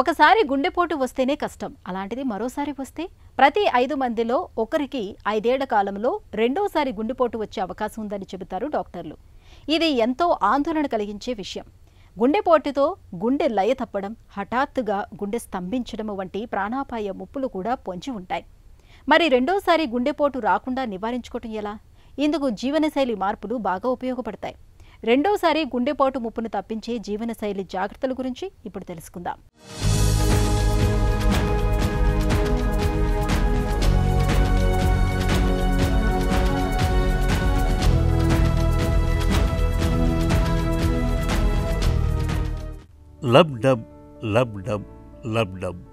ఒకసారి గుండెపోటు వస్తేనే కష్టం. అలాంటిది మరోసారి వస్తే ప్రతి 5 మందిలో ఒకరికి 5 ఏళ్ల కాలంలో రెండోసారి గుండెపోటు వచ్చే అవకాశం ఉందని చెబుతారు డాక్టర్లు. ఇది ఎంతో ఆందోళన కలిగించే విషయం. గుండెపోటుతో గుండె లయ తప్పడం, హఠాత్తుగా గుండె స్తంభించడం వంటి ప్రాణాపాయ ముప్పులు కూడా పొంచి ఉంటాయి. మరి రెండోసారి గుండెపోటు రాకుండా నివారించుకోవటం ఎలా? ఇందుకు జీవనశైలి మార్పులు బాగా ఉపయోగపడతాయి. రెండోసారి గుండెపోటు ముప్పును తప్పించే జీవనశైలి జాగ్రత్తల గురించి ఇప్పుడు తెలుసుకుందాం. Lub dub lub dub lub dub.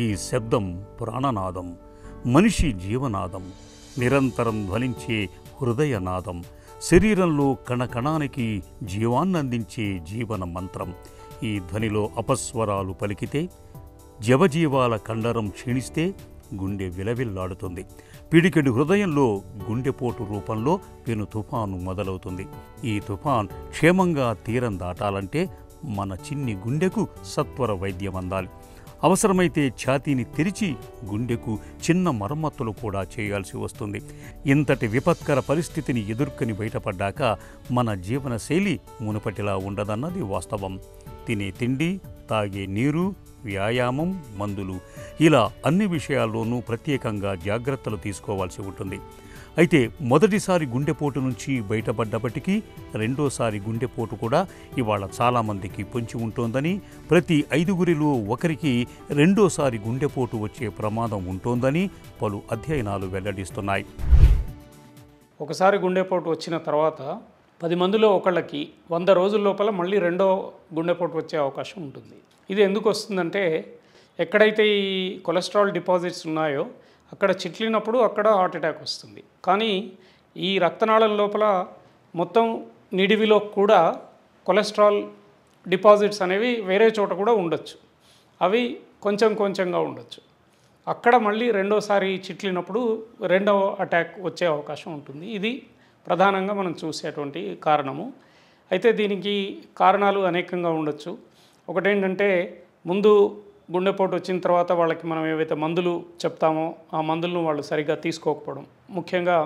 ఈ శబ్దం ప్రాణనాదం, మనిషి జీవనాదం, నిరంతరం ధ్వనించే హృదయనాదం, శరీరంలో కణకణానికి జీవాన్నందించే జీవన మంత్రం. ఈ ధ్వనిలో అపస్వరాలు పలికితే, జవజీవాల కండరం క్షీణిస్తే గుండె విలవిల్లాడుతుంది. పిడికెడు హృదయంలో గుండెపోటు రూపంలో పెను తుఫాను మొదలవుతుంది. ఈ తుఫాన్ క్షేమంగా తీరం దాటాలంటే మన చిన్ని గుండెకు సత్వర వైద్యం అందాలి. అవసరమైతే ఛాతీని తెరిచి గుండెకు చిన్న మరమ్మతులు కూడా చేయాల్సి వస్తుంది. ఇంతటి విపత్కర పరిస్థితిని ఎదుర్కొని బయటపడ్డాక మన జీవనశైలి మునుపటిలా ఉండదన్నది వాస్తవం. తినే తిండి, తాగే నీరు, వ్యాయామం, మందులు, ఇలా అన్ని విషయాల్లోనూ ప్రత్యేకంగా జాగ్రత్తలు తీసుకోవాల్సి ఉంటుంది. అయితే మొదటిసారి గుండెపోటు నుంచి బయటపడ్డప్పటికీ రెండోసారి గుండెపోటు కూడా ఇవాళ చాలామందికి పొంచి ఉంటోందని, ప్రతి 5గురిలో ఒకరికి రెండోసారి గుండెపోటు వచ్చే ప్రమాదం ఉంటోందని పలు అధ్యయనాలు వెల్లడిస్తున్నాయి. ఒకసారి గుండెపోటు వచ్చిన తర్వాత 10 మందిలో ఒకళ్ళకి 100 రోజుల లోపల మళ్ళీ రెండో గుండెపోటు వచ్చే అవకాశం ఉంటుంది. ఇది ఎందుకు వస్తుందంటే, ఎక్కడైతే ఈ కొలెస్ట్రాల్ డిపాజిట్స్ ఉన్నాయో అక్కడ చిట్లినప్పుడు అక్కడ హార్ట్ అటాక్ వస్తుంది. కానీ ఈ రక్తనాళం లోపల మొత్తం నిడివిలో కూడా కొలెస్ట్రాల్ డిపాజిట్స్ అనేవి వేరే చోట కూడా ఉండొచ్చు. అవి కొంచెంగా ఉండొచ్చు. అక్కడ మళ్ళీ రెండోసారి చిట్లినప్పుడు రెండవ అటాక్ వచ్చే అవకాశం ఉంటుంది. ఇది ప్రధానంగా మనం చూసేటువంటి కారణము. అయితే దీనికి కారణాలు అనేకంగా ఉండొచ్చు. ఒకటేంటంటే, ముందు గుండెపోటు వచ్చిన తర్వాత వాళ్ళకి మనం ఏవైతే మందులు చెప్తామో ఆ మందులను వాళ్ళు సరిగ్గా తీసుకోకపోవడం, ముఖ్యంగా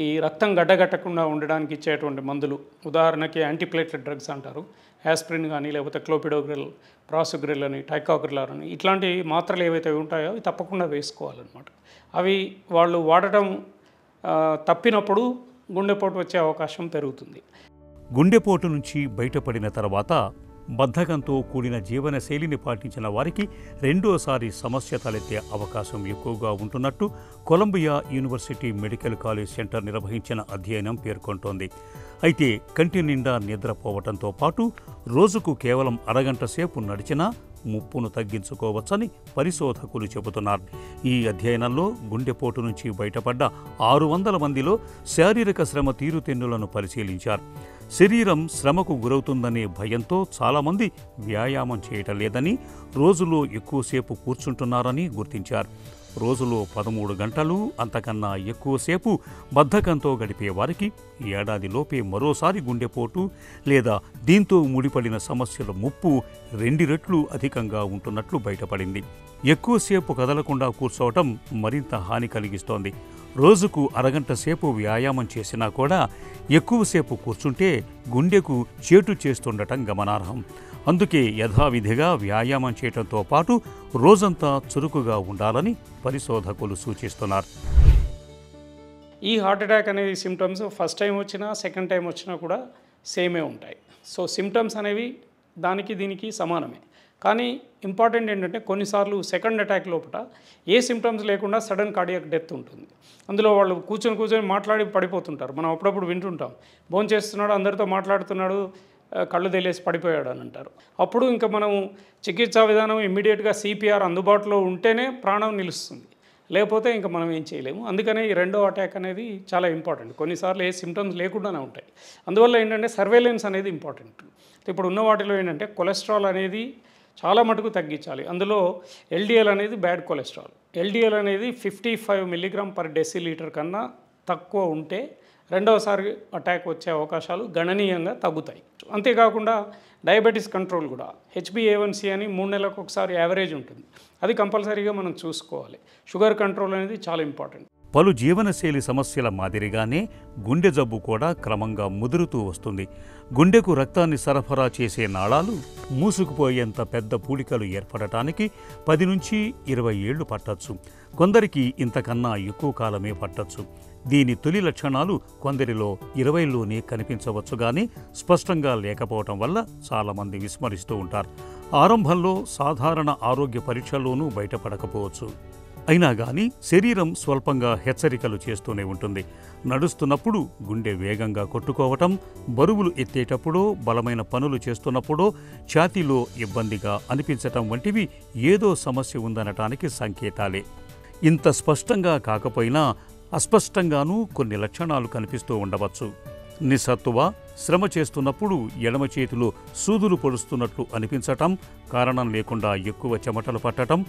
ఈ రక్తం గడ్డగట్టకుండా ఉండడానికి ఇచ్చేటువంటి మందులు, ఉదాహరణకి యాంటీప్లేట్లెట్ డ్రగ్స్ అంటారు, యాస్ప్రిన్ కానీ లేకపోతే క్లోపిడోగ్రిల్, ప్రాసోగ్రిల్ అని, టైకాగ్రిలార్ అని, ఇట్లాంటి మాత్రలు ఏవైతే ఉంటాయో అవి తప్పకుండా వేసుకోవాలన్నమాట. అవి వాళ్ళు వాడటం తప్పినప్పుడు గుండెపోటు వచ్చే అవకాశం పెరుగుతుంది. గుండెపోటు నుంచి బయటపడిన తర్వాత బద్ధకంతో కూడిన జీవనశైలిని పాటించిన వారికి రెండోసారి సమస్య తలెత్తే అవకాశం ఎక్కువగా ఉంటున్నట్టు Columbia university medical college centre నిర్వహించిన అధ్యయనం పేర్కొంటోంది. అయితే కంటి నిండా నిద్రపోవటంతో పాటు రోజుకు కేవలం అరగంట సేపు నడిచినా ముప్పును తగ్గించుకోవచ్చని పరిశోధకులు చెబుతున్నారు. ఈ అధ్యయనంలో గుండెపోటు నుంచి బయటపడ్డ 600 మందిలో శారీరక శ్రమ తీరుతెన్నులను పరిశీలించారు. శరీరం శ్రమకు గురవుతుందనే భయంతో చాలామంది వ్యాయామం చేయటం లేదని, రోజులో ఎక్కువసేపు కూర్చుంటున్నారని గుర్తించారు. రోజులో 13 గంటలు అంతకన్నా ఎక్కువసేపు బద్ధకంతో గడిపే వారికి ఏడాదిలోపే మరోసారి గుండెపోటు లేదా దీంతో ముడిపడిన సమస్యల ముప్పు 2 రెట్లు అధికంగా ఉంటున్నట్లు బయటపడింది. ఎక్కువసేపు కదలకుండా కూర్చోవటం మరింత హాని కలిగిస్తోంది. రోజుకు అరగంట సేపు వ్యాయామం చేసినా కూడా ఎక్కువసేపు కూర్చుంటే గుండెకు చేటు చేస్తుండటం గమనార్హం. అందుకే యథావిధిగా వ్యాయామం చేయడంతో పాటు రోజంతా చురుకుగా ఉండాలని పరిశోధకులు సూచిస్తున్నారు. ఈ హార్ట్ అటాక్ అనేది సిమ్టమ్స్ ఫస్ట్ టైం వచ్చినా సెకండ్ టైం వచ్చినా కూడా సేమే ఉంటాయి. సో సిమ్టమ్స్ అనేవి దానికి దీనికి సమానమే. కానీ ఇంపార్టెంట్ ఏంటంటే, కొన్నిసార్లు సెకండ్ అటాక్ లోపల ఏ సిమ్టమ్స్ లేకుండా సడన్ కార్డియాక్ డెత్ ఉంటుంది. అందులో వాళ్ళు కూర్చొని మాట్లాడి పడిపోతుంటారు. మనం అప్పుడప్పుడు వింటుంటాం, భోంచేస్తున్నాడు, అందరితో మాట్లాడుతున్నాడు, కళ్ళు తెలేసి పడిపోయాడు అని అంటారు. అప్పుడు ఇంకా మనం చికిత్సా విధానం ఇమ్మీడియట్గా సిపిఆర్ అందుబాటులో ఉంటేనే ప్రాణం నిలుస్తుంది, లేకపోతే ఇంకా మనం ఏం చేయలేము. అందుకనే ఈ రెండో అటాక్ అనేది చాలా ఇంపార్టెంట్. కొన్నిసార్లు ఏ సిమ్టమ్స్ లేకుండానే ఉంటాయి. అందువల్ల ఏంటంటే సర్వేలెన్స్ అనేది ఇంపార్టెంట్. ఇప్పుడు ఉన్న వాటిలో ఏంటంటే కొలెస్ట్రాల్ అనేది చాలా మటుకు తగ్గించాలి. అందులో ఎల్డిఎల్ అనేది బ్యాడ్ కొలెస్ట్రాల్. ఎల్డిఎల్ అనేది 55 mg/dL కన్నా తక్కువ ఉంటే రెండవసారి అటాక్ వచ్చే అవకాశాలు గణనీయంగా తగ్గుతాయి. అంతేకాకుండా డయాబెటీస్ కంట్రోల్ కూడా HbA1c అని 3 నెలలకు ఒకసారి యావరేజ్ ఉంటుంది. అది కంపల్సరీగా మనం చూసుకోవాలి. షుగర్ కంట్రోల్ అనేది చాలా ఇంపార్టెంట్. పలు జీవనశైలి సమస్యల మాదిరిగానే గుండె జబ్బు కూడా క్రమంగా ముదురుతూ వస్తుంది. గుండెకు రక్తాన్ని సరఫరా చేసే నాళాలు మూసుకుపోయేంత పెద్ద పూడికలు ఏర్పడటానికి 10 నుంచి 20 ఏళ్లు పట్టొచ్చు. కొందరికి ఇంతకన్నా ఎక్కువ కాలమే పట్టొచ్చు. దీని తొలి లక్షణాలు కొందరిలో 20లోనే కనిపించవచ్చు గానీ స్పష్టంగా లేకపోవటం వల్ల చాలామంది విస్మరిస్తూ ఉంటారు. ఆరంభంలో సాధారణ ఆరోగ్య పరీక్షల్లోనూ బయటపడకపోవచ్చు. అయినా గానీ శరీరం స్వల్పంగా హెచ్చరికలు చేస్తూనే ఉంటుంది. నడుస్తున్నప్పుడు గుండె వేగంగా కొట్టుకోవటం, బరువులు ఎత్తేటప్పుడో బలమైన పనులు చేస్తున్నప్పుడో ఛాతీలో ఇబ్బందిగా అనిపించటం వంటివి ఏదో సమస్య ఉందనటానికి సంకేతాలే. ఇంత స్పష్టంగా కాకపోయినా అస్పష్టంగానూ కొన్ని లక్షణాలు కనిపిస్తూ ఉండవచ్చు. నిస్సత్తువ, శ్రమ చేస్తున్నప్పుడు ఎడమ చేతిలో సూదులు పొడుస్తున్నట్లు అనిపించటం, కారణం లేకుండా ఎక్కువ చెమటలు పట్టటం,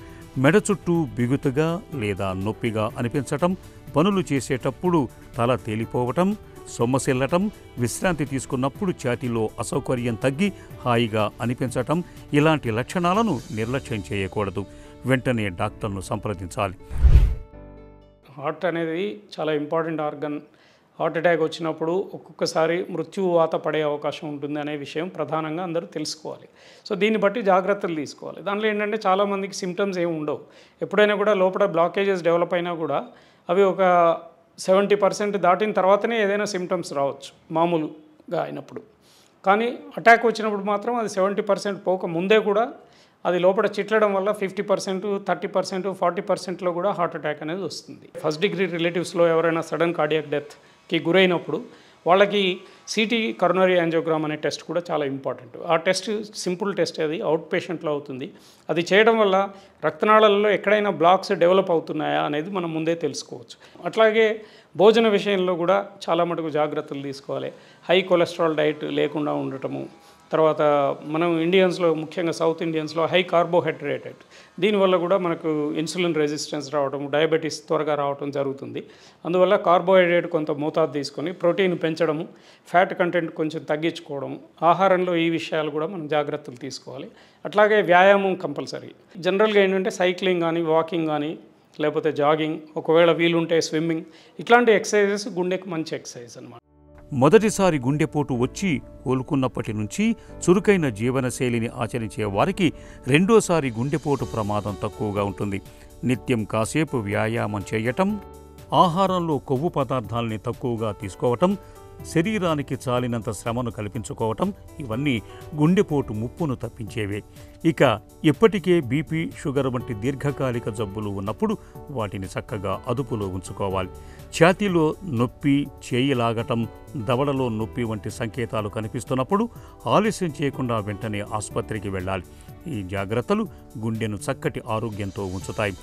మెడ చుట్టూ బిగుతుగా లేదా నొప్పిగా అనిపించటం, పనులు చేసేటప్పుడు తల తేలిపోవటం, సొమ్మసిల్లటం, విశ్రాంతి తీసుకున్నప్పుడు ఛాతీలో అసౌకర్యం తగ్గి హాయిగా అనిపించటం, ఇలాంటి లక్షణాలను నిర్లక్ష్యం చేయకూడదు. వెంటనే డాక్టర్ను సంప్రదించాలి. హార్ట్ అనేది చాలా ఇంపార్టెంట్ ఆర్గన్. హార్ట్ అటాక్ వచ్చినప్పుడు ఒక్కొక్కసారి మృత్యువాత పడే అవకాశం ఉంటుంది అనే విషయం ప్రధానంగా అందరూ తెలుసుకోవాలి. సో దీన్ని బట్టి జాగ్రత్తలు తీసుకోవాలి. దాంట్లో ఏంటంటే చాలామందికి సిమ్టమ్స్ ఏమి ఉండవు. ఎప్పుడైనా కూడా లోపల బ్లాకేజెస్ డెవలప్ అయినా కూడా అవి ఒక 70% దాటిన తర్వాతనే ఏదైనా సిమ్టమ్స్ రావచ్చు మామూలుగా అయినప్పుడు. కానీ అటాక్ వచ్చినప్పుడు మాత్రం అది 70% పోక ముందే కూడా అది లోపల చిట్లడం వల్ల 50%, 30%, 40%లో కూడా హార్ట్ అటాక్ అనేది వస్తుంది. ఫస్ట్ డిగ్రీ రిలేటివ్స్లో ఎవరైనా సడన్ కార్డియాక్ డెత్కి గురైనప్పుడు వాళ్ళకి సిటీ కరోనరీ యాంజియోగ్రామ్ అనే టెస్ట్ కూడా చాలా ఇంపార్టెంట్. ఆ టెస్ట్ సింపుల్ టెస్ట్, అది అవుట్ పేషెంట్లో అవుతుంది. అది చేయడం వల్ల రక్తనాళాలలో ఎక్కడైనా బ్లాక్స్ డెవలప్ అవుతున్నాయా అనేది మనం ముందే తెలుసుకోవచ్చు. అట్లాగే భోజన విషయంలో కూడా చాలా మటుకు జాగ్రత్తలు తీసుకోవాలి. హై కొలెస్ట్రాల్ డైట్ లేకుండా ఉండటము, తర్వాత మనం ఇండియన్స్లో ముఖ్యంగా సౌత్ ఇండియన్స్లో హై కార్బోహైడ్రేటెడ్, దీనివల్ల కూడా మనకు ఇన్సులిన్ రెసిస్టెన్స్ రావడం, డయాబెటీస్ త్వరగా రావడం జరుగుతుంది. అందువల్ల కార్బోహైడ్రేట్ కొంత మోతాదు తీసుకొని ప్రోటీన్ పెంచడము, ఫ్యాట్ కంటెంట్ కొంచెం తగ్గించుకోవడం, ఆహారంలో ఈ విషయాలు కూడా మనం జాగ్రత్తలు తీసుకోవాలి. అట్లాగే వ్యాయామం కంపల్సరీ. జనరల్గా ఏంటంటే సైక్లింగ్ కానీ, వాకింగ్ కానీ, లేకపోతే జాగింగ్, ఒకవేళ వీలుంటే స్విమ్మింగ్, ఇట్లాంటి ఎక్సర్సైజెస్ గుండెకి మంచి ఎక్సర్సైజ్ అన్నమాట. మొదటిసారి గుండెపోటు వచ్చి కోలుకున్నప్పటి నుంచి చురుకైన జీవనశైలిని ఆచరించే వారికి రెండోసారి గుండెపోటు ప్రమాదం తక్కువగా ఉంటుంది. నిత్యం కాసేపు వ్యాయామం చేయటం, ఆహారంలో కొవ్వు పదార్థాలని తక్కువగా తీసుకోవటం, శరీరానికి చాలినంత శ్రమను కల్పించుకోవటం, ఇవన్నీ గుండెపోటు ముప్పును తప్పించేవే. ఇక ఇప్పటికే బీపీ, షుగర్ వంటి దీర్ఘకాలిక జబ్బులు ఉన్నప్పుడు వాటిని చక్కగా అదుపులో ఉంచుకోవాలి. ఛాతీలో నొప్పి, చేయి లాగటం, దవడలో నొప్పి వంటి సంకేతాలు కనిపిస్తున్నప్పుడు ఆలస్యం చేయకుండా వెంటనే ఆసుపత్రికి వెళ్ళాలి. ఈ జాగ్రత్తలు గుండెను చక్కటి ఆరోగ్యంతో ఉంచుతాయి.